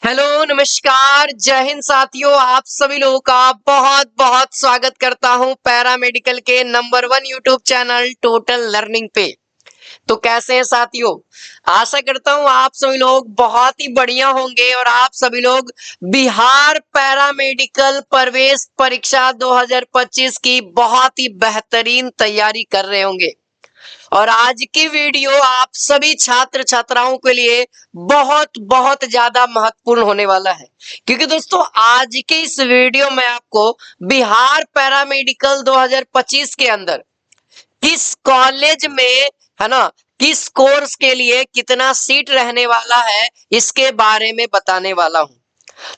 Hello नमस्कार जय हिंद साथियों, आप सभी लोगों का बहुत बहुत स्वागत करता हूं पैरामेडिकल के number 1 YouTube channel total learning पे। तो कैसे हैं साथियों? आशा करता हूं आप सभी लोग बहुत ही बढ़िया होंगे और आप सभी लोग बिहार पैरामेडिकल प्रवेश परीक्षा 2025 की बहुत ही बेहतरीन तैयारी कर रहे होंगे। और आज की वीडियो आप सभी छात्र छात्राओं के लिए बहुत बहुत ज्यादा महत्वपूर्ण होने वाला है, क्योंकि दोस्तों आज के इस वीडियो में आपको बिहार पैरामेडिकल 2025 के अंदर किस कॉलेज में, है ना, किस कोर्स के लिए कितना सीट रहने वाला है इसके बारे में बताने वाला हूं।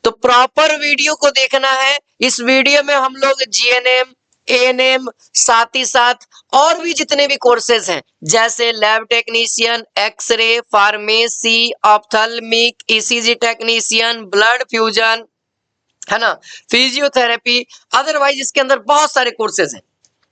तो प्रॉपर वीडियो को देखना है। इस वीडियो में हम लोग जीएनएम, एएनएम, साथ ही साथ और भी जितने भी कोर्सेज हैं जैसे lab technician, X ray, pharmacy, ophthalmic, ECG technician, blood fusion, है ना, फिजियोथेरेपी, अदरवाइज इसके अंदर बहुत सारे कोर्सेज हैं।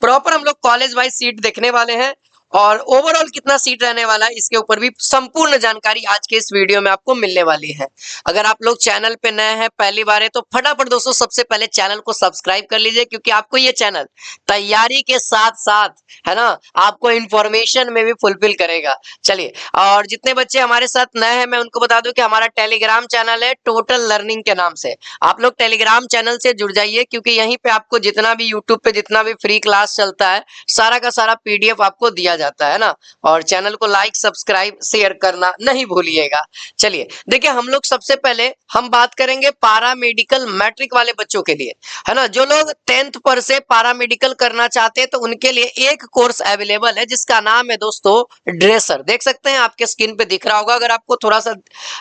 प्रॉपर हम लोग कॉलेज वाइज सीट देखने वाले हैं और ओवरऑल कितना सीट रहने वाला है इसके ऊपर भी संपूर्ण जानकारी आज के इस वीडियो में आपको मिलने वाली है। अगर आप लोग चैनल पे नए हैं, पहली बार है, तो फटाफट दोस्तों सबसे पहले चैनल को सब्सक्राइब कर लीजिए, क्योंकि आपको ये चैनल तैयारी के साथ साथ, है ना, आपको इंफॉर्मेशन में भी फुलफिल करेगा। चलिए, और जितने बच्चे हमारे साथ नए हैं मैं उनको बता दूं कि हमारा टेलीग्राम चैनल है टोटल लर्निंग के नाम से। आप लोग टेलीग्राम चैनल से जुड़ जाइए, क्योंकि यहीं पे आपको जितना भी यूट्यूब पे जितना भी फ्री क्लास चलता है सारा का सारा पीडीएफ आपको दिया जाता है ना। और चैनल को लाइक, सब्सक्राइब, शेयर करना नहीं भूलिएगा। चलिए देखिए, हम लोग सबसे पहले हम बात करेंगे पारा मेडिकल मैट्रिक वाले बच्चों के लिए, है ना। जो लोग 10th पर से पारा मेडिकल करना चाहते हैं तो उनके लिए एक कोर्स अवेलेबल है जिसका नाम है दोस्तों ड्रेसर। देख सकते हैं, आपके स्क्रीन पे दिख रहा होगा। अगर आपको थोड़ा सा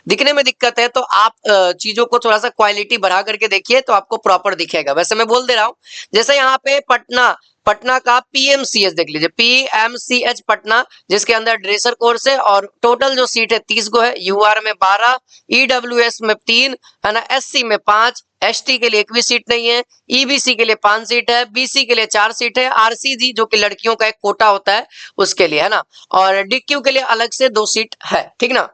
दिखने में दिक्कत है तो आप चीजों को थोड़ा सा क्वालिटी बढ़ा करके देखिए तो आपको प्रॉपर दिखेगा। वैसे मैं बोल दे रहा हूँ, जैसे यहाँ पे पटना पटना का पीएमसीएच देख लीजिए, पीएमसीएच पटना, जिसके अंदर ड्रेसर कोर्स है और टोटल जो सीट है 30 गो है। यूआर में 12, ईडब्ल्यूएस में 3, है ना, एससी में 5, एसटी के लिए एक भी सीट नहीं है, ईबीसी के लिए 5 सीट है, बीसी के लिए 4 सीट है, आरसीजी जो कि लड़कियों का एक कोटा होता है उसके लिए, है ना, और डीक्यू के लिए अलग से 2 सीट है, ठीक ना।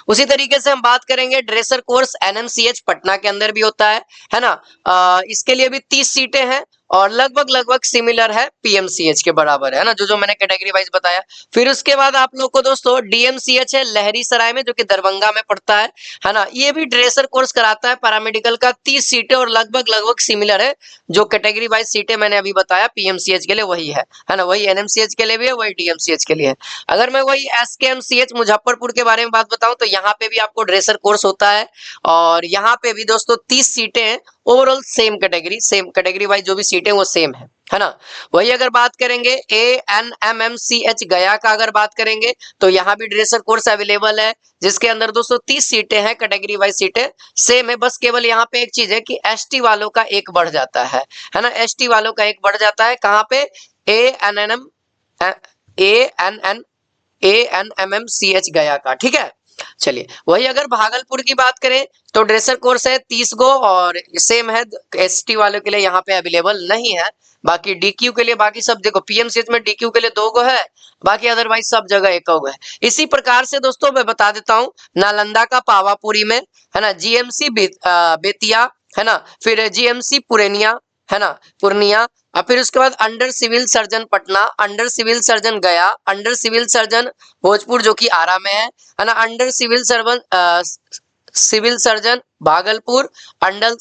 उसी तरीके से हम बात करेंगे ड्रेसर कोर्स एनएमसीएच पटना के अंदर भी होता है ना। इसके लिए भी 30 सीटें हैं और लगभग लगभग सिमिलर है पीएमसीएच के बराबर, है ना, जो जो मैंने कैटेगरी वाइज बताया। फिर उसके बाद आप लोग को दोस्तों डीएमसीएच है लहरीसराय में, जो कि दरभंगा में पड़ता है ना। ये भी ड्रेसर कोर्स कराता है पैरामेडिकल का, 30 सीटें और लगभग लगभग सिमिलर है। जो कैटेगरी वाइज सीटें मैंने अभी बताया पीएमसीएच के लिए वही है ना, वही एनएमसीएच के लिए भी है, वही डीएमसीएच के लिए है। अगर मैं वही एसकेएमसीएच मुजफ्फरपुर के बारे में बात बताऊं तो यहाँ पे भी आपको ड्रेसर कोर्स होता है और यहाँ पे भी दोस्तों 30 सीटें हैं। ओवरऑल सेम कैटेगरी वाइज जो भी सीटें वो सेम है ना। वही अगर बात करेंगे एएनएमएमसीएच गया का, अगर बात करेंगे तो यहाँ भी ड्रेसर कोर्स अवेलेबल है, जिसके अंदर दोस्तों 30 सीटें हैं। कैटेगरी वाइज सीटें सेम है, बस केवल यहाँ पे एक चीज है कि एसटी वालों का एक बढ़ जाता है ना। एसटी वालों का एक बढ़ जाता है, कहाँ पे? एएनएम एएनएमएमसीएच गया का, ठीक है। चलिए, वही अगर भागलपुर की बात करें तो ड्रेसर कोर्स है 30 गो और सेम है, एसटी वालों के लिए यहाँ पे अवेलेबल नहीं है। बाकी डीक्यू के लिए बाकी सब देखो, पीएमसीएच में डीक्यू के लिए 2 गो है, बाकी अदरवाइज सब जगह 1 गो है। इसी प्रकार से दोस्तों मैं बता देता हूँ, नालंदा का पावापुरी में, है ना, जीएमसी बेतिया, है ना, फिर जीएमसी पुरनिया, है ना, पूर्णिया, और फिर उसके बाद under civil surgeon Patna, under civil surgeon Gaya, under civil surgeon Bhojpur जो कि आरा में है ना, under civil surgeon Bhagalpur, under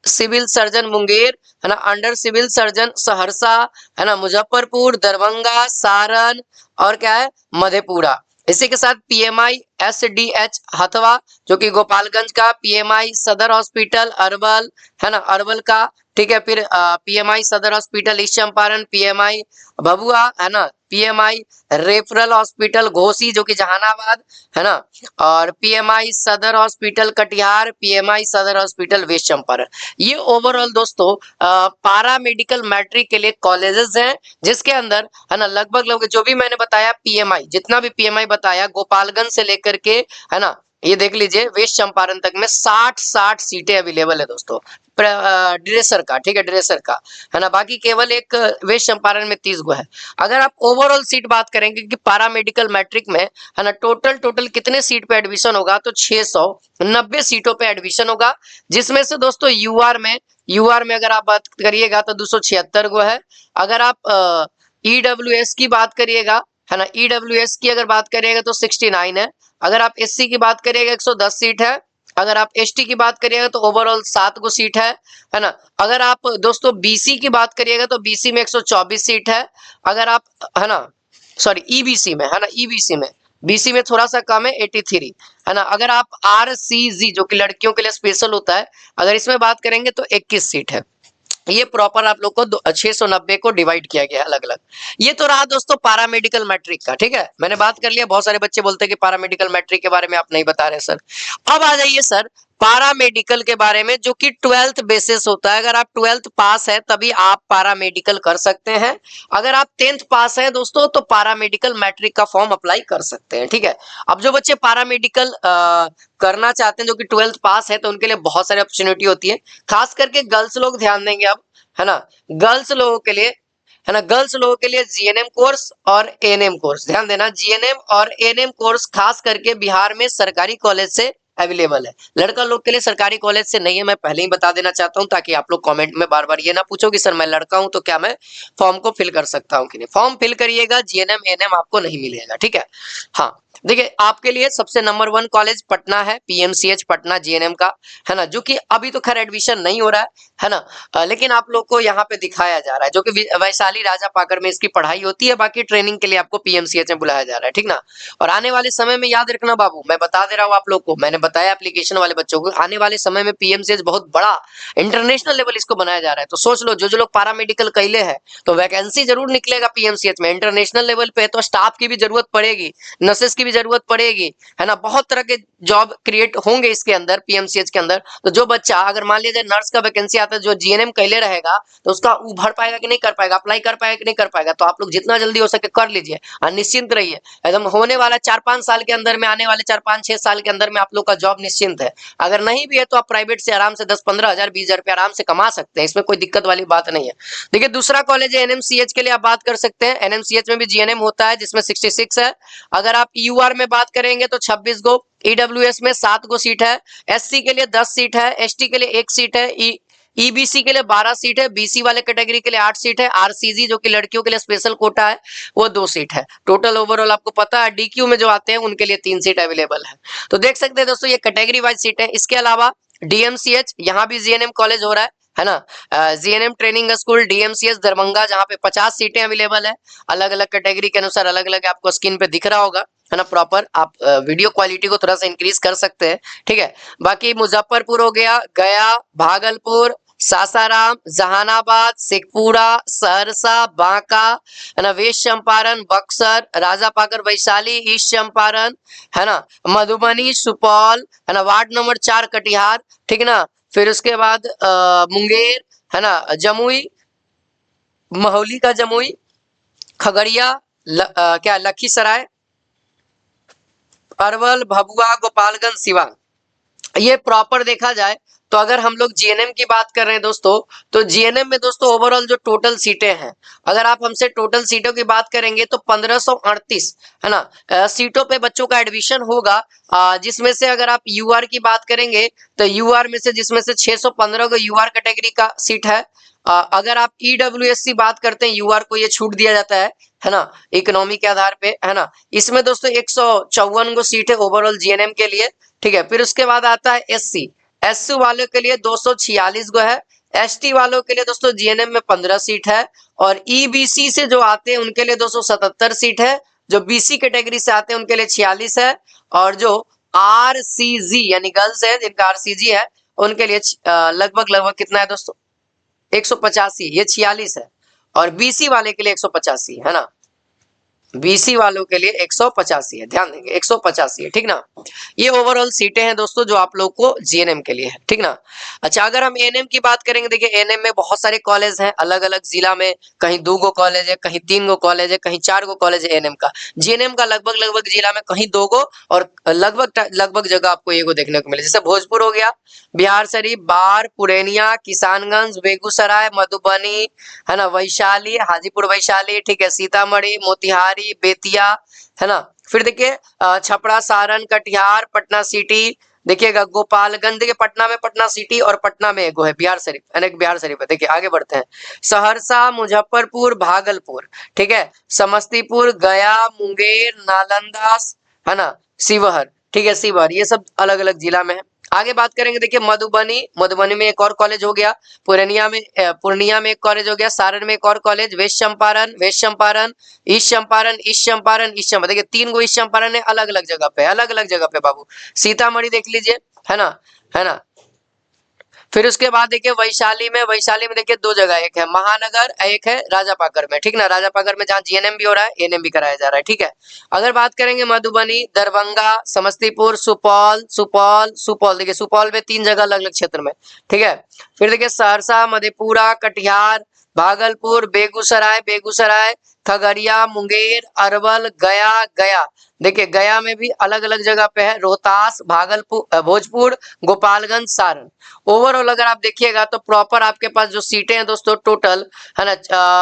civil surgeon Munger, है ना, अंडर सिविल सर्जन सहरसा, है ना, मुजफ्फरपुर, दरभंगा, सारण और क्या है, मधेपुरा। इसी के साथ पीएमआई एसडीएच हथवा जो कि गोपालगंज का, पीएमआई सदर हॉस्पिटल अरवल, है ना, अरवल का, ठीक है। फिर PMI Sadar hospital east Champaran, PMI Bhabua, है ना, पीएमआई रेफरल हॉस्पिटल घोसी जो कि जहानाबाद, है ना, और PMI Sadar hospital Katihar, PMI Sadar hospital waste Champaran. ये ओवरऑल दोस्तों पारा मेडिकल मैट्रिक के लिए कॉलेजेस हैं, जिसके अंदर, है ना, लगभग लगभग जो भी मैंने बताया पीएमआई, जितना भी पीएमआई बताया गोपालगंज से लेकर के, है ना, ये देख लीजिए वेस्ट चंपारण तक में 60 सीटें अवेलेबल है दोस्तों, ड्रेसर का, ठीक है, ड्रेसर का, है ना। बाकी केवल एक वेस्ट चंपारण में 30 गो है। अगर आप ओवरऑल सीट बात करेंगे कि पारा मेडिकल मैट्रिक में, है ना, टोटल कितने सीट पे एडमिशन होगा, तो 690 सीटों पे एडमिशन होगा, जिसमें से दोस्तों यूआर में अगर आप बात करिएगा तो 276 गो है। अगर आप ईडब्ल्यूएस की बात करिएगा, है ना, ईडब्ल्यूएस की अगर बात करिएगा तो 69 है। अगर आप एससी की बात करिएगा 110 सीट है। अगर आप एसटी की बात करिएगा तो ओवरऑल 7 गो सीट है ना। अगर आप दोस्तों बीसी की बात करिएगा तो बीसी में 124 सीट है। अगर आप, है ना, सॉरी ईबीसी में, है ना, ईबीसी में, बीसी में थोड़ा सा कम है 83, है ना। अगर आप आरसीजी जो कि लड़कियों के लिए स्पेशल होता है, अगर इसमें बात करेंगे तो 21 सीट है। ये प्रॉपर आप लोग को 690 को डिवाइड किया गया अलग अलग। ये तो रहा दोस्तों पारामेडिकल मैट्रिक का, ठीक है, मैंने बात कर लिया। बहुत सारे बच्चे बोलते हैं कि पारामेडिकल मैट्रिक के बारे में आप नहीं बता रहे सर। अब आ जाइए सर पारामेडिकल के बारे में, जो कि 12th बेसिस होता है। अगर आप 12th पास है तभी आप पारामेडिकल कर सकते हैं। अगर आप 10th पास है दोस्तों तो पारामेडिकल मैट्रिक का फॉर्म अप्लाई कर सकते हैं, ठीक है। अब जो बच्चे पारामेडिकल करना चाहते हैं जो कि 12th पास है, तो उनके लिए बहुत सारी अपॉर्चुनिटी होती है। खास करके गर्ल्स लोग ध्यान देंगे अब, है ना, गर्ल्स लोगों के लिए, है ना, गर्ल्स लोगों के लिए जीएनएम कोर्स और एएनएम कोर्स, ध्यान देना, जीएनएम और एएनएम कोर्स खास करके बिहार में सरकारी कॉलेज से अवेलेबल है। लड़का लोग के लिए सरकारी कॉलेज से नहीं है, मैं पहले ही बता देना चाहता हूं, ताकि आप लोग कमेंट में बार बार ये ना पूछो कि सर मैं लड़का हूं तो क्या मैं फॉर्म को फिल कर सकता हूं कि नहीं। फॉर्म फिल करिएगा, जीएनएम एएनएम आपको नहीं मिलेगा, ठीक है। हाँ, देखिए आपके लिए सबसे नंबर 1 कॉलेज पटना है, पीएमसीएच पटना जीएनएम का, है ना, जो कि अभी तो खैर एडमिशन नहीं हो रहा है ना, लेकिन आप लोग को यहाँ पे दिखाया जा रहा है, जो कि वैशाली राजा पाकर में इसकी पढ़ाई होती है। बाकी ट्रेनिंग के लिए आपको पीएमसीएच में बुलाया जा रहा है, ठीक ना। और आने वाले समय में याद रखना बाबू, मैं बता दे रहा हूँ आप लोग को, मैंने बताया एप्लीकेशन वाले बच्चों को, आने वाले समय में पीएमसीएच बहुत बड़ा इंटरनेशनल लेवल इसको बनाया जा रहा है। तो सोच लो, जो लोग पारामेडिकल कैले हैं तो वैकेंसी जरूर निकलेगा पीएमसीएच में, इंटरनेशनल लेवल पे, तो स्टाफ की भी जरूरत पड़ेगी, नर्सेस की भी जरूरत पड़ेगी, है ना, बहुत तरह के जॉब क्रिएट होंगे इसके अंदर, पीएमसीएच के अंदर। तो जो बच्चा, अगर मान लीजिए नर्स का वैकेंसी आता है, जो जीएनएम कैले रहेगा, तो उसका वो भर पाएगा कि नहीं कर पाएगा, अप्लाई कर पाएगा कि नहीं कर पाएगा। तो आप लोग जितना जल्दी हो सके कर लीजिए और निश्चिंत रहिए, एकदम होने वाला 4-5 साल के अंदर में, आने वाले 4-5-6 साल के अंदर में आप लोग का जॉब निश्चिंत है। अगर नहीं भी है तो आप प्राइवेट से आराम से 10-15 हजार 20 हजार रुपया आराम से कमा सकते हैं, इसमें कोई दिक्कत वाली बात नहीं है। देखिए दूसरा कॉलेज है एनएमसीएच के लिए आप बात कर सकते हैं। एनएमसीएच में भी जीएनएम होता है, जिसमें 66 है। अगर आप यूआर में बात करेंगे तो 26 गो, ईडब्ल्यूएस में 7 गो सीट है, एससी के लिए 10 सीट है, एसटी के लिए 1 सीट है, ईबीसी के लिए 12 सीट है, बीसी वाले कैटेगरी के लिए 8 सीट है, आरसीजी जो कि लड़कियों के लिए स्पेशल कोटा है वो 2 सीट है। टोटल ओवरऑल आपको पता है डीक्यू में जो आते हैं उनके लिए 3 सीट अवेलेबल है। तो देख सकते हैं दोस्तों, ये कैटेगरी वाइज सीट है। इसके अलावा डीएमसीएच, यहाँ भी जीएनएम कॉलेज हो रहा है ना, GNM training school DMCH Darbhanga, जहाँ पे 50 सीटें अवेलेबल है। अलग अलग कैटेगरी के अनुसार अलग अलग आपको स्क्रीन पे दिख रहा होगा, है ना, प्रॉपर। आप वीडियो क्वालिटी को थोड़ा सा इंक्रीज कर सकते हैं, ठीक है। बाकी मुजफ्फरपुर हो गया, गया, भागलपुर, सासाराम, जहानाबाद, शेखपुरा, सहरसा, बांका, है ना, वेस्ट चंपारण, बक्सर, राजापाकर, वैशाली, ईस्ट चंपारण, है ना, मधुबनी, सुपौल, है ना, वार्ड नंबर 4 कटिहार, ठीक है ना। फिर उसके बाद मुंगेर, है ना, जमुई, महौली का जमुई, खगड़िया, क्या लखीसराय, अरवल, भभुआ, गोपालगंज, सिवान। ये प्रॉपर देखा जाए तो अगर हम लोग जीएनएम की बात कर रहे हैं दोस्तों, तो जीएनएम में दोस्तों ओवरऑल जो टोटल सीटें हैं, अगर आप हमसे टोटल सीटों की बात करेंगे तो 1538, है ना, सीटों पे बच्चों का एडमिशन होगा। जिसमें से अगर आप यूआर की बात करेंगे तो यूआर में से, जिसमें से 615 को यूआर कैटेगरी का सीट है। अगर आप ईडब्ल्यूएससी बात करते हैं, यूआर को ये छूट दिया जाता है ना, इकोनॉमी के आधार पे, है ना। इसमें दोस्तों 154 गो सीट है ओवरऑल जीएनएम के लिए, ठीक है। फिर उसके बाद आता है एससी, एससी वालों के लिए 246 गो है। एसटी वालों के लिए दोस्तों जीएनएम में 15 सीट है। और ईबीसी से जो आते हैं उनके लिए 277 सीट है। जो बीसी कैटेगरी से आते हैं उनके लिए 46 है। और जो आरसीजी यानी गर्ल्स है, जिनका आरसीजी है, उनके लिए लगभग कितना है दोस्तों, 185, ये 46 है। और बीसी वाले के लिए 185, है ना। बीसी वालों के लिए 185 है, ध्यान देंगे 185 है, ठीक ना। ये ओवरऑल सीटें हैं दोस्तों जो आप लोग को जीएनएम के लिए है, ठीक ना। अच्छा, अगर हम एएनएम की बात करेंगे, देखिए एएनएम में बहुत सारे कॉलेज हैं अलग अलग जिला में, कहीं 2 गो कॉलेज है, कहीं 3 गो कॉलेज है, कहीं 4 गो कॉलेज है एएनएम का। जीएनएम का लगभग लगभग जिला में कहीं 2 गो और लगभग लगभग जगह आपको 1 गो देखने को मिले, जैसे भोजपुर हो गया, बिहार शरीफ, बाढ़, पुरैनिया, किसानगंज, बेगूसराय, मधुबनी, है ना, वैशाली, हाजीपुर वैशाली, ठीक है, सीतामढ़ी, मोतिहारी, बेतिया, है ना। फिर देखिए छपरा, सारण, कटिहार, पटना सिटी, देखिएगा गोपालगंज, देखिए पटना में पटना सिटी और पटना में एगो है बिहार शरीफ, अनेक बिहार शरीफ है। देखिए आगे बढ़ते हैं, सहरसा, मुजफ्फरपुर, भागलपुर, ठीक है, समस्तीपुर, गया, मुंगेर, नालंदा, है ना, शिवहर, ठीक है, शिवहर, ये सब अलग अलग जिला में है। आगे बात करेंगे, देखिए मधुबनी, मधुबनी में एक और कॉलेज हो गया, पूर्णिया में एक कॉलेज हो गया, सारण में एक और college, west Champaran, east Champaran, देखिए 3 गो ईस्ट चंपारण है, अलग अलग जगह पे, अलग अलग जगह पे बाबू। सीतामढ़ी देख लीजिए, है ना, है ना। फिर उसके बाद देखिए वैशाली में देखिए 2 जगह, एक है महानगर, एक है राजापाकर में, ठीक ना, राजापाकर में जहाँ जीएनएम भी हो रहा है, एएनएम भी कराया जा रहा है, ठीक है। अगर बात करेंगे मधुबनी, दरभंगा, समस्तीपुर, सुपौल, देखिए सुपौल में 3 जगह अलग अलग क्षेत्र में, ठीक है। फिर देखिए सहरसा, मधेपुरा, कटिहार, भागलपुर, बेगूसराय, खगड़िया, मुंगेर, अरवल, गया, देखिए गया में भी अलग अलग जगह पे है, रोहतास, भोजपुर, गोपालगंज, सारण। ओवरऑल अगर आप देखिएगा तो प्रॉपर आपके पास जो सीटें हैं दोस्तों टोटल, है ना,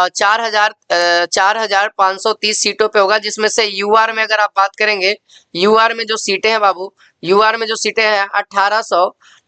4,530 सीटों पे होगा, जिसमें से यूआर में अगर आप बात करेंगे, यूआर में जो सीटें हैं बाबू, यूआर में जो सीटें हैं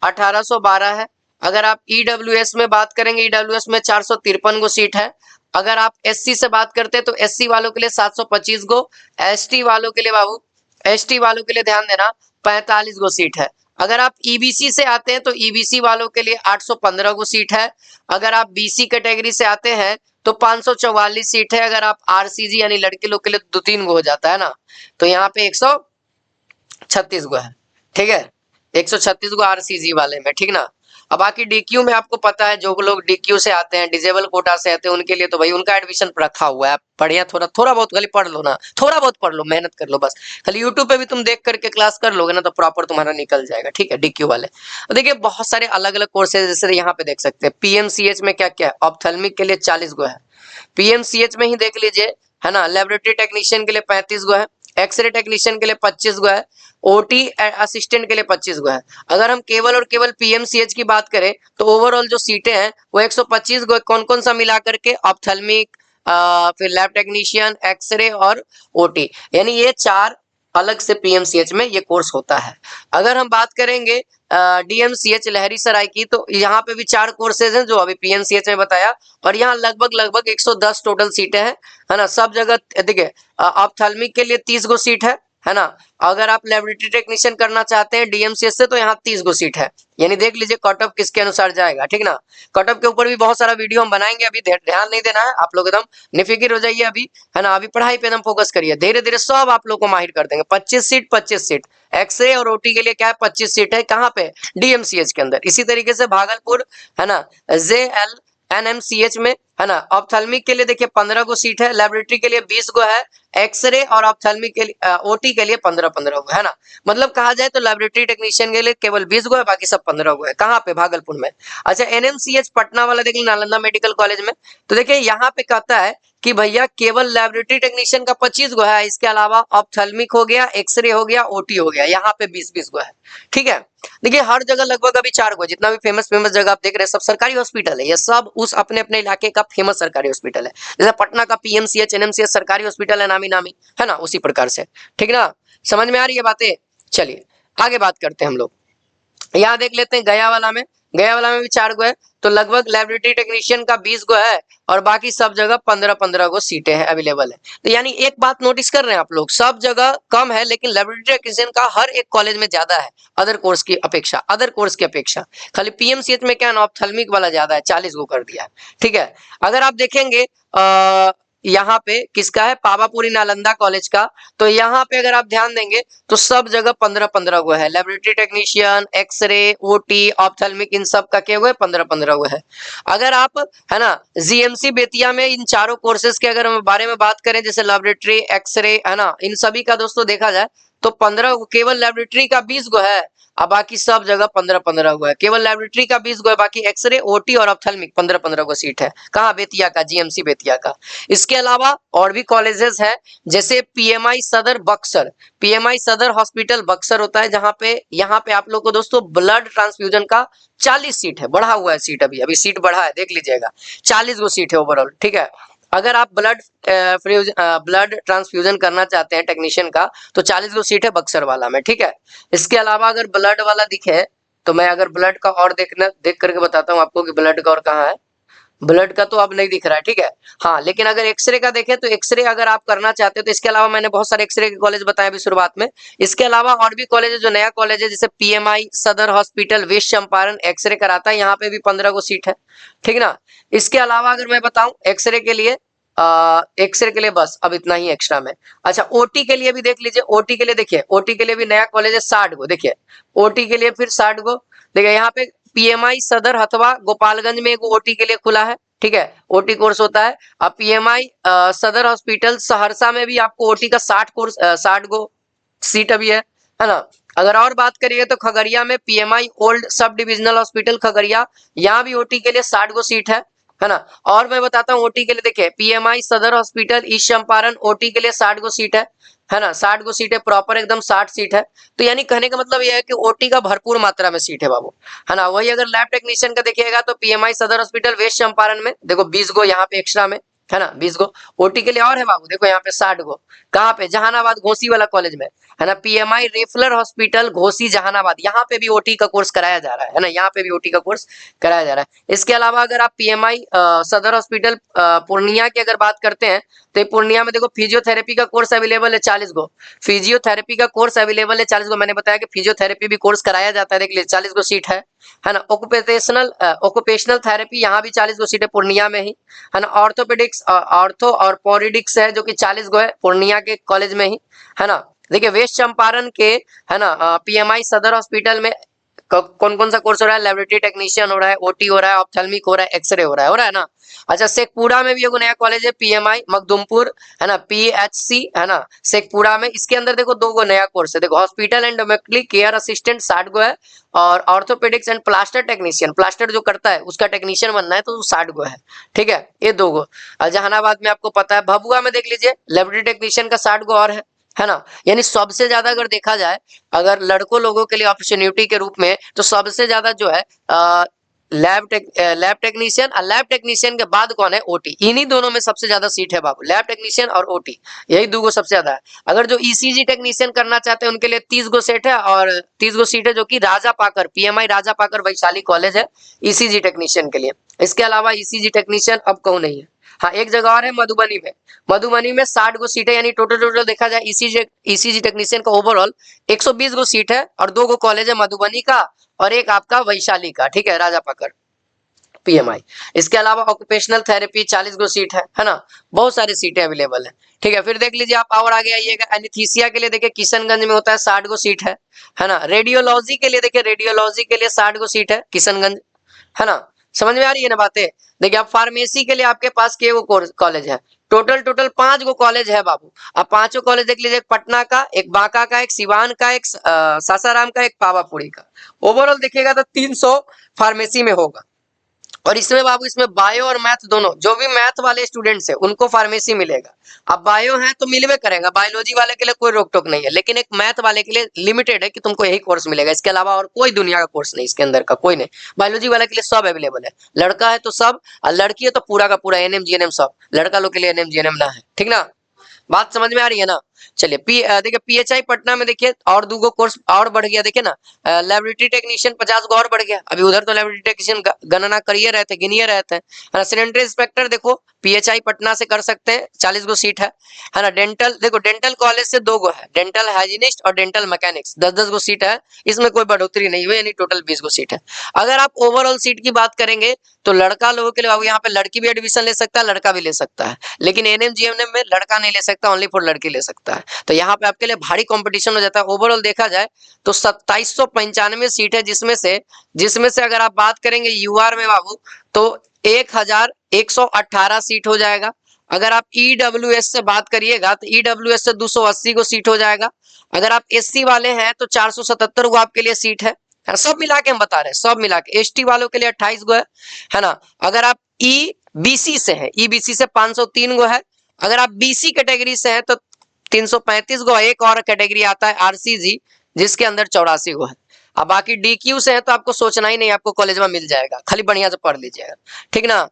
1812 है। अगर आप ईडब्ल्यूएस में बात करेंगे, ईडब्ल्यूएस में 453 गो सीट है। अगर आप एससी से बात करते हैं तो एससी वालों के लिए 725 गो, एसटी वालों के लिए बाबू, एसटी वालों के लिए ध्यान देना 45 गो सीट है। अगर आप ईबीसी से आते हैं तो ईबीसी वालों के लिए 815 गो सीट है। अगर आप बीसी कैटेगरी से आते हैं तो 544 सीट है। अगर आप आरसीजी यानी लड़के लोग के लिए 2-3 गो हो जाता है ना, तो यहाँ पे 136 गो है, ठीक है, 136 गो आरसीजी वाले में, ठीक ना। अब बाकी डीक्यू में आपको पता है, जो लोग डीक्यू से आते हैं, डिजेबल कोटा से आते हैं, उनके लिए तो भाई उनका एडमिशन रखा हुआ है, बढ़िया, थोड़ा बहुत खाली पढ़ लो ना, थोड़ा बहुत पढ़ लो, मेहनत कर लो बस, खाली यूट्यूब पे भी तुम देख करके क्लास कर लोगे ना तो प्रॉपर तुम्हारा निकल जाएगा, ठीक है, डीक्यू वाले। तो देखिए बहुत सारे अलग अलग कोर्सेज, जैसे यहाँ पे देख सकते हैं पीएमसीएच में क्या क्या है, ऑप्थेल्मिक के लिए 40 गो है, पीएमसीएच में ही देख लीजिए, है ना, लेबोरेटरी टेक्नीशियन के लिए 35 गो है, एक्सरे टेक्नीशियन के लिए 25 गो है, ओटी असिस्टेंट के लिए 25 गो है। अगर हम केवल और केवल पीएमसीएच की बात करें तो ओवरऑल जो सीटें हैं वो 125 गो, कौन कौन सा मिला करके, ऑप्थेल्मिक, फिर लैब टेक्नीशियन, एक्सरे और ओटी, यानी ये 4 अलग से पीएमसीएच में ये कोर्स होता है। अगर हम बात करेंगे डीएमसीएच लहरीसराय की, तो यहाँ पे भी 4 कोर्सेज हैं जो अभी पीएमसीएच में बताया, और यहाँ लगभग लगभग 110 टोटल सीटें हैं, है ना, सब जगह। देखिए ऑप्थेल्मिक के लिए 30 गो सीट है ना। अगर आप लेबोरेटरी टेक्नीशियन करना चाहते हैं डीएमसीएच से तो यहाँ 30 गो सीट है, यानी देख लीजिए कट ऑफ किसके अनुसार जाएगा, ठीक ना। कट ऑफ के ऊपर भी बहुत सारा वीडियो हम बनाएंगे, अभी ध्यान नहीं देना है आप लोग, एकदम निफिकिर हो जाइए अभी, है ना, अभी पढ़ाई पे एकदम फोकस करिए, धीरे धीरे सब आप लोग को माहिर कर देंगे। 25 सीट एक्सरे और ओटी के लिए क्या है, 25 सीट है, कहाँ पे, डीएमसीएच के अंदर। इसी तरीके से भागलपुर, है ना, जेएल एनएमसीएच में, है ना, ऑप्थेल्मिक के लिए देखिए 15 गो सीट है, लेबोरेटरी के लिए 20 गो है, एक्सरे और ऑप्थेल्मिक के लिए ओटी के लिए 15-15 गो है ना। मतलब कहा जाए तो लेबोरेटरी टेक्नीशियन के लिए केवल 20 गो है, बाकी सब 15 गो है, कहाँ पे, भागलपुर में। अच्छा, एनएमसीएच पटना वाला देखिए, नालंदा मेडिकल कॉलेज में, तो देखिए यहाँ पे कहता है कि भैया केवल लेबोरेटरी टेक्नीशियन का 25 गो है, इसके अलावा ऑप्थेल्मिक हो गया, एक्सरे हो गया, ओटी हो गया, यहाँ पे 20-20 गो है, ठीक है। देखिए हर जगह लगभग अभी 4 गो, जितना भी फेमस जगह आप देख रहे हैं सब सरकारी हॉस्पिटल है, ये सब उस अपने अपने इलाके का फेमस सरकारी हॉस्पिटल है। जैसे पटना का पीएमसीएच, एनएमसीएच सरकारी हॉस्पिटल है, नामी नामी, है ना, उसी प्रकार से, ठीक ना। समझ में आ रही है बातें। चलिए आगे बात करते हैं हम लोग, यहाँ देख लेते हैं गया वाला में भी 4 गो है, तो लगभग लेबोरेटरी टेक्नीशियन का 20 गो है, और बाकी सब जगह 15-15 गो सीटें हैं, अवेलेबल है। तो यानी एक बात नोटिस कर रहे हैं आप लोग, सब जगह कम है, लेकिन लेबोरेटरी टेक्नीशियन का हर एक कॉलेज में ज्यादा है, अदर कोर्स की अपेक्षा। खाली पीएमसीएच में क्या, ऑप्थेल्मिक वाला ज्यादा है, 40 गो कर दिया है, ठीक है। अगर आप देखेंगे यहाँ पे किसका है, पावापुरी नालंदा कॉलेज का। तो यहाँ पे अगर आप ध्यान देंगे तो सब जगह 15-15 हुआ है। Laboratory technician, x-ray, OT, ophthalmic, इन सब का क्या हुआ है, 15-15 हुआ है। अगर आप है ना जीएमसी बेतिया में इन चारों कोर्सेज के अगर हम बारे में बात करें, जैसे लेबोरेटरी, एक्सरे, है ना, इन सभी का दोस्तों देखा जाए तो 15, केवल लेबोरेटरी का 20 गो है, अब बाकी सब जगह 15-15 हुआ है। केवल लेबोरेटरी का 20 गो है, बाकी एक्सरे, ओटी और ऑप्थेल्मिक 15-15 गो सीट है। कहाँ, बेतिया का, जीएमसी बेतिया का। इसके अलावा और भी कॉलेजेस है, जैसे पीएमआई सदर बक्सर, पीएमआई सदर हॉस्पिटल बक्सर होता है, जहां पे यहाँ पे आप लोग को दोस्तों ब्लड ट्रांसफ्यूजन का 40 सीट है, बढ़ा हुआ है सीट, अभी अभी सीट बढ़ा है, देख लीजिएगा, 40 गो सीट है ओवरऑल, ठीक है। अगर आप ब्लड ट्रांसफ्यूजन करना चाहते हैं टेक्नीशियन का, तो 40 गो सीट है बक्सर वाला में, ठीक है। इसके अलावा अगर ब्लड वाला दिखे तो मैं अगर ब्लड का और देख करके बताता हूँ आपको कि ब्लड का और कहाँ है। ब्लड का तो अब नहीं दिख रहा है, ठीक है। हाँ, लेकिन अगर एक्सरे का देखें तो एक्सरे अगर आप करना चाहते हो तो इसके अलावा मैंने बहुत सारे एक्सरे के कॉलेज बताए अभी शुरुआत में। इसके अलावा और भी कॉलेज है जो नया कॉलेज है, जैसे PMI Sadar hospital waste Champaran, x ray कराता है, यहाँ पे भी 15 गो सीट है, ठीक ना। इसके अलावा अगर मैं बताऊं एक्सरे के लिए, एक्सरे के लिए बस अब इतना ही एक्स्ट्रा में। अच्छा, ओटी के लिए भी देख लीजिए, ओटी के लिए देखिए, ओटी के लिए भी नया कॉलेज है, 60 गो, देखिए ओटी के लिए फिर 60 गो, देखिए यहाँ पे पीएमआई सदर हथवा गोपालगंज में एक ओटी के लिए खुला है, ठीक है, ओटी कोर्स होता है। अब पीएमआई सदर हॉस्पिटल सहरसा में भी आपको ओटी का 60 गो सीट अभी है ना। अगर और बात करिए तो खगड़िया में PMI old sub divisional hospital Khagaria, यहाँ भी ओटी के लिए 60 गो सीट है ना। और मैं बताता हूँ ओटी के लिए, देखिए PMI Sadar hospital east Champaran, OT के लिए 60 गो सीट है ना, 60 गो सीट है, प्रॉपर एकदम 60 सीट है। तो यानी कहने का मतलब यह है कि ओटी का भरपूर मात्रा में सीट है बाबू, है ना। वही अगर लैब टेक्नीशियन का देखिएगा तो PMI Sadar hospital waste Champaran में देखो 20 गो यहाँ पे एक्स्ट्रा में, है ना, 20 गो। ओटी के लिए और है बाबू, देखो यहाँ पे 60 गो, कहाँ पे, जहानाबाद घोसी वाला कॉलेज में, है ना, PMI referral hospital Ghosi Jehanabad, यहाँ पे भी ओटी का कोर्स कराया जा रहा है ना, यहाँ पे भी ओटी का कोर्स कराया जा रहा है। इसके अलावा अगर आप पीएमआई सदर हॉस्पिटल पूर्णिया की अगर बात करते हैं तो पूर्णिया में देखो फिजियोथेरेपी का कोर्स अवेलेबल है 40 गो, फिजियोथेरेपी का कोर्स अवेलेबल है 40 गो। मैंने बताया कि फिजियोथेरेपी भी कोर्स कराया जाता है, देख लीजिए 40 गो सीट है ना। ऑक्यूपेशनल थेरेपी यहाँ भी 40 गो सीट है पूर्णिया में ही, है ना। ऑर्थोपेडिक्स, ऑर्थो और पोरिडिक्स है जो कि 40 गो है पूर्णिया के कॉलेज में ही, है ना। देखिए वेस्ट चंपारण के, है ना, पीएमआई सदर हॉस्पिटल में कौन कौन सा कोर्स हो रहा है, लेबोरेटरी टेक्नीशियन हो रहा है, ओटी हो रहा है, ऑप्थेल्मिक हो रहा है, एक्सरे हो रहा है ना। अच्छा, शेखपुरा में भी एक नया कॉलेज है पीएमआई मखदुमपुर, है ना, पीएचसी, है ना, शेखपुरा में। इसके अंदर देखो 2 गो नया कोर्स है, देखो hospital and domestic care assistant 60 गो है, और orthopaedics and plaster technician, plaster जो करता है उसका टेक्नीशियन बनना है तो 60 गो है, ठीक है, ये 2 गो। जहानाबाद में आपको पता है, भभुआ में देख लीजिए लेबोरेटरी टेक्नीशियन का 60 गो और है ना। यानी सबसे ज्यादा अगर देखा जाए अगर लड़कों लोगों के लिए अपॉर्चुनिटी के रूप में, तो सबसे ज्यादा जो है लैब टेक्नीशियन, और लैब टेक्नीशियन के बाद कौन है, ओटी। इन्हीं दोनों में सबसे ज्यादा सीट है बाबू, लैब टेक्नीशियन और ओटी, यही 2 गो सबसे ज्यादा है। अगर जो ईसीजी टेक्नीशियन करना चाहते हैं उनके लिए 30 गो सीट है, और 30 गो सीट है जो कि राजा पाकर, पीएमआई राजा पाकर वैशाली कॉलेज है ईसीजी टेक्नीशियन के लिए। इसके अलावा ईसीजी टेक्नीशियन अब कहूँ नहीं है। हाँ, एक जगह और है मधुबनी में, मधुबनी में 60 गो सीट है, यानी टोटल देखा जाए ईसीजी टेक्नीशियन का ओवरऑल 120 गो सीट है, और 2 गो कॉलेज है मधुबनी का और एक आपका वैशाली का, ठीक है, राजा पाकर पीएमआई। इसके अलावा ऑक्यूपेशनल थेरेपी 40 गो सीट है ना, बहुत सारी सीटें अवेलेबल है, ठीक है। फिर देख लीजिए आप और आगे आइएगा, एनेस्थीसिया के लिए देखिए किशनगंज में होता है 60 गो सीट है ना। रेडियोलॉजी के लिए देखिए, रेडियोलॉजी के लिए 60 गो सीट है किशनगंज, है ना। समझ में आ रही है ना बातें। देखिए आप फार्मेसी के लिए आपके पास के वो कॉलेज है, टोटल 5 गो कॉलेज है बाबू। अब 5 कॉलेज देख लीजिए, एक पटना का, एक बांका का, एक सिवान का, एक सासाराम का, एक पावापुरी का। ओवरऑल देखिएगा तो 300 फार्मेसी में होगा। और इसमें बाबू, इसमें बायो और मैथ दोनों, जो भी मैथ वाले स्टूडेंट्स है उनको फार्मेसी मिलेगा। अब बायो है तो मिलवे करेगा, बायोलॉजी वाले के लिए कोई रोक टोक नहीं है, लेकिन एक मैथ वाले के लिए लिमिटेड है कि तुमको यही कोर्स मिलेगा, इसके अलावा और कोई दुनिया का कोर्स नहीं, इसके अंदर का कोई नहीं। बायोलॉजी वाले के लिए सब अवेलेबल है, लड़का है तो सब, और लड़की है तो पूरा का पूरा एनएम जीएनएम सब, लड़का लोग के लिए एनएम जीएनएम ना है, ठीक ना, बात समझ में आ रही है ना। चलिए देखिए पीएचआई पटना में देखिए और 2 कोर्स और बढ़ गया, देखिए ना लेबोरेटरी टेक्नीशियन 50 गो और बढ़ गया। अभी उधर तो लेबोरेटरी टेक्नीशियन गणना करिए रहे थे, गिनिए रहे थे, है ना। सैनिटरी इंस्पेक्टर देखो पीएचआई पटना से कर सकते हैं, 40 गो सीट है ना। डेंटल देखो, डेंटल कॉलेज से 2 गो है, डेंटल हाइजीनिस्ट और डेंटल मैकेनिक्स, 10-10 गो सीट है, इसमें कोई बढ़ोतरी नहीं हुई, यानी टोटल 20 गो सीट है। अगर आप ओवरऑल सीट की बात करेंगे तो लड़का लोगों के लिए बाबू यहाँ पे लड़की भी एडमिशन ले सकता है, लड़का भी ले सकता है, लेकिन एनएम जीएनएम में लड़का नहीं ले सकता, ओनली फॉर लड़की ले सकता है। तो यहाँ पे आपके लिए भारी कंपटीशन हो जाता है। ओवरऑल देखा जाए तो 2795 सीट है, जिसमें से अगर आप बात करेंगे यूआर में बाबू तो 1118 सीट हो जाएगा। अगर आप ईडब्ल्यूएस से बात करिएगा तो ईडब्ल्यूएस से 280 को सीट हो जाएगा। अगर आप एससी वाले हैं तो 477 को आपके लिए सीट है। सब मिला के हम बता रहे हैं, सब मिला के। एसटी वालों के लिए 28 गो है ना। अगर आप ईबीसी से है, ईबीसी से 503 गो है। अगर आप बीसी कैटेगरी से है तो 335 गो। एक और कैटेगरी आता है आरसीजी, जिसके अंदर 84 गो है। अब बाकी डीक्यू से है तो आपको सोचना ही नहीं, आपको कॉलेज में मिल जाएगा, खाली बढ़िया से पढ़ लीजिएगा, ठीक ना।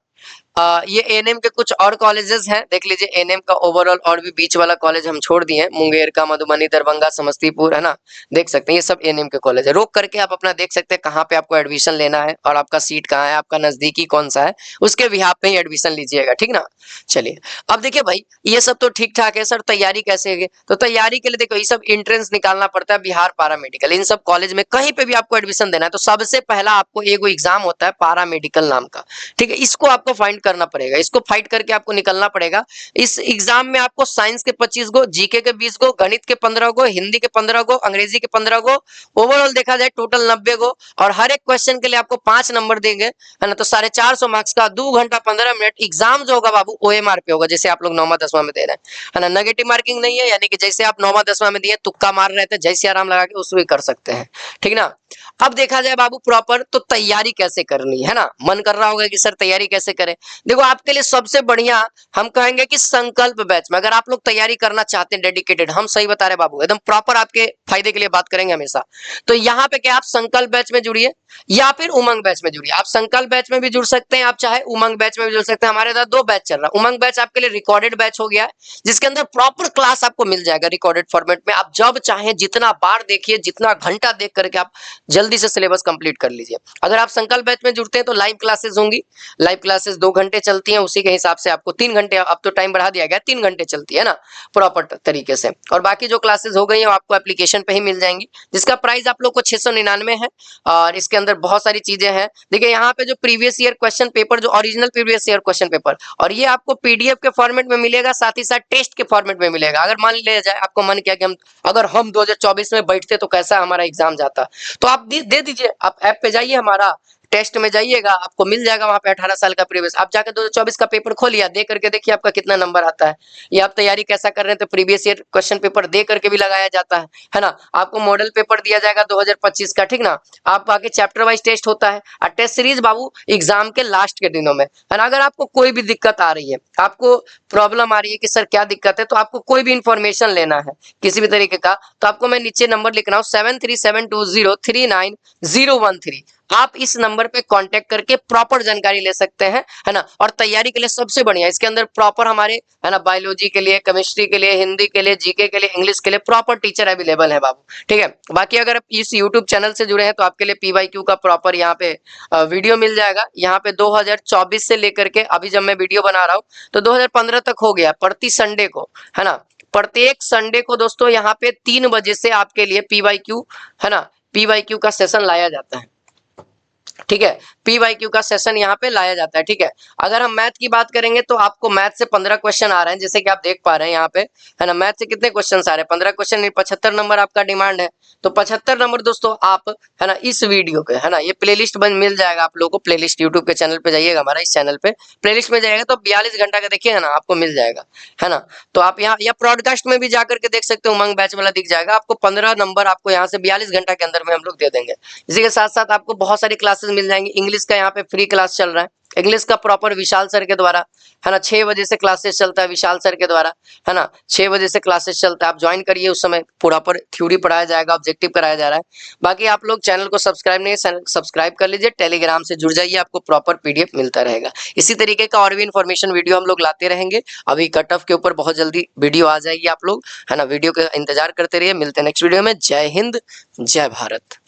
ये एनएम के कुछ और कॉलेजेस हैं, देख लीजिए। एनएम का ओवरऑल और भी बीच वाला कॉलेज हम छोड़ दिए हैं, मुंगेर का, मधुबनी, दरभंगा, समस्तीपुर, है ना, देख सकते हैं। ये सब एनएम के कॉलेज है। रोक करके आप अपना देख सकते हैं कहाँ पे आपको एडमिशन लेना है और आपका सीट कहाँ है, आपका नजदीकी कौन सा है, उसके बिहाफ पे ही एडमिशन लीजिएगा, ठीक ना। चलिए अब देखिए भाई, ये सब तो ठीक ठाक है सर, तैयारी कैसे है? तो तैयारी के लिए देखो, ये सब एंट्रेंस निकालना पड़ता है, बिहार पारा मेडिकल, इन सब कॉलेज में कहीं पे भी आपको एडमिशन देना है तो सबसे पहला आपको एगो एग्जाम होता है पारा मेडिकल नाम का, ठीक है। इसको आपको फाइंड करना पड़ेगा, इसको फाइट करके आपको निकलना पड़ेगा। इस एग्जाम में आपको साइंस के 25 गो, जीके के 20 गो, गणित के 15 गो, हिंदी के 15 गो, अंग्रेजी के 15 गो, ओवरऑल देखा जाए टोटल 90 गो, और हर एक क्वेश्चन के लिए आपको 5 नंबर देंगे, है ना। तो 450 मार्क्स का 2 घंटा 15 मिनट एग्जाम जो होगा बाबू ओएमआर पे होगा, जैसे आप लोग 9वां 10वां में दे रहे हैं, है ना। नेगेटिव मार्किंग नहीं है, यानी कि जैसे आप 9वां 10वां में दिए, तुक्का मार रहे थे, जैसे आराम लगा के उसमें कर सकते हैं, ठीक ना। अब देखा जाए बाबू प्रॉपर तो तैयारी कैसे करनी है ना। मन कर रहा होगा कि सर तैयारी कैसे करें। देखो आपके लिए सबसे बढ़िया हम कहेंगे कि संकल्प बैच में अगर आप लोग तैयारी करना चाहते हैं डेडिकेटेड, हम सही बता रहे बाबू, एकदम प्रॉपर आपके फायदे के लिए बात करेंगे हमेशा। तो यहाँ पे क्या आप संकल्प बैच में जुड़िए या फिर उमंग बैच में जुड़िए। आप संकल्प बैच में भी जुड़ सकते हैं, आप चाहे उमंग बैच में भी जुड़ सकते हैं। हमारे साथ 2 बैच चल रहा है। उमंग बैच आपके लिए रिकॉर्डेड बैच हो गया है, जिसके अंदर प्रॉपर क्लास आपको मिल जाएगा रिकॉर्डेड फॉर्मेट में। आप जब चाहे जितना बार देखिए, जितना घंटा देख करके आप जल्दी से सिलेबस कंप्लीट कर लीजिए। अगर आप संकल्प बैच में जुड़ते हैं तो लाइव क्लासेस होंगी, लाइव क्लासेस 2 घंटे चलती हैं, उसी के हिसाब से आपको 3 घंटे, अब तो टाइम बढ़ा दिया गया, 3 घंटे चलती है ना प्रॉपर तरीके से। और बाकी जो क्लासेस हो गई हैं वो आपको एप्लीकेशन पे ही मिल जाएंगी, जिसका प्राइस आप लोग को 699 है। और इसके अंदर बहुत सारी चीजें हैं। देखिए यहाँ पे जो प्रीवियस ईयर क्वेश्चन पेपर, जो original previous year question paper, और ये आपको पीडीएफ के फॉर्मेट में मिलेगा, साथ ही साथ टेस्ट के फॉर्मेट में मिलेगा। अगर मान लिया जाए आपको मन किया कि अगर हम 2024 में बैठते तो कैसा हमारा एग्जाम जाता, तो आप दे दीजिए। आप ऐप पे जाइए, हमारा टेस्ट में जाइएगा, आपको मिल जाएगा वहां पे 18 साल का प्रीवियस। आप जाकर 2024 का पेपर खोलिए, दे करके देखिए आपका कितना नंबर आता है। ये आप तैयारी कैसा कर रहे हैं तो प्रीवियस ईयर क्वेश्चन पेपर दे करके भी लगाया जाता है ना। आपको मॉडल पेपर दिया जाएगा 2025 का, ठीक ना। आप आगे चैप्टर वाइज टेस्ट होता है, और टेस्ट सीरीज बाबू एग्जाम के लास्ट के दिनों में, है ना। अगर आपको कोई भी दिक्कत आ रही है, आपको प्रॉब्लम आ रही है कि सर क्या दिक्कत है, तो आपको कोई भी इंफॉर्मेशन लेना है किसी भी तरीके का, तो आपको मैं नीचे नंबर लिख रहा हूँ 7372039013। आप इस नंबर पे कांटेक्ट करके प्रॉपर जानकारी ले सकते हैं, है ना। और तैयारी के लिए सबसे बढ़िया इसके अंदर प्रॉपर हमारे, है ना, बायोलॉजी के लिए, केमिस्ट्री के लिए, हिंदी के लिए, जीके के लिए, इंग्लिश के लिए प्रॉपर टीचर अवेलेबल है बाबू, ठीक है। बाकी अगर आप इस यूट्यूब चैनल से जुड़े हैं तो आपके लिए पीवाईक्यू का प्रॉपर यहाँ पे वीडियो मिल जाएगा। यहाँ पे 2024 से लेकर के अभी जब मैं वीडियो बना रहा हूँ तो 2015 तक हो गया, प्रति संडे को, है ना, प्रत्येक संडे को दोस्तों यहाँ पे 3 बजे से आपके लिए पीवाईक्यू, है ना, पीवाईक्यू का सेशन लाया जाता है, ठीक है। पीवाईक्यू का सेशन यहाँ पे लाया जाता है, ठीक है। अगर हम मैथ की बात करेंगे तो आपको मैथ से 15 क्वेश्चन आ रहे हैं, जैसे कि आप देख पा रहे हैं यहाँ पे, है ना। मैथ से कितने क्वेश्चन आ रहे हैं? 15 क्वेश्चन, 75 नंबर आपका डिमांड है। तो 75 नंबर दोस्तों आप, है ना, इस वीडियो पे, है ना, ये प्लेलिस्ट बन मिल जाएगा आप लोगों को। प्लेलिस्ट यूट्यूब के चैनल पे जाइएगा, हमारा इस चैनल पे प्लेलिस्ट में जाएगा तो 42 घंटा का देखिएगा ना, आपको मिल जाएगा, है ना। तो आप यहाँ या ब्रॉडकास्ट में भी जाकर के देख सकते हो, उमंग बैच वाला दिख जाएगा आपको। 15 नंबर आपको यहाँ से 42 घंटा के अंदर में हम लोग दे देंगे। इसी के साथ साथ आपको बहुत सारी क्लासेस क्लासेस मिल जाएंगी। इंग्लिश का यहाँ पे फ्री क्लास चल रहा है, इंग्लिश का प्रॉपर विशाल सर के द्वारा, है ना, 6 बजे से क्लासेस चलता है विशाल सर के द्वारा, है ना, 6 बजे से क्लासेस चलता है। आप ज्वाइन करिए, उस समय प्रॉपर थ्योरी पढ़ाया जाएगा, ऑब्जेक्टिव कराया जा रहा है। बाकी आप लोग चैनल को सब्सक्राइब नहीं, सब्सक्राइब कर लीजिए, टेलीग्राम से जुड़ जाइए, आपको प्रॉपर पीडीएफ मिलता रहेगा। इसी तरीके का और भी इन्फॉर्मेशन वीडियो हम लोग लाते रहेंगे। अभी कट ऑफ के ऊपर बहुत जल्दी वीडियो आ जाएगी, आप लोग, है ना, वीडियो का इंतजार करते रहिए। मिलते हैं नेक्स्ट वीडियो में। जय हिंद, जय भारत।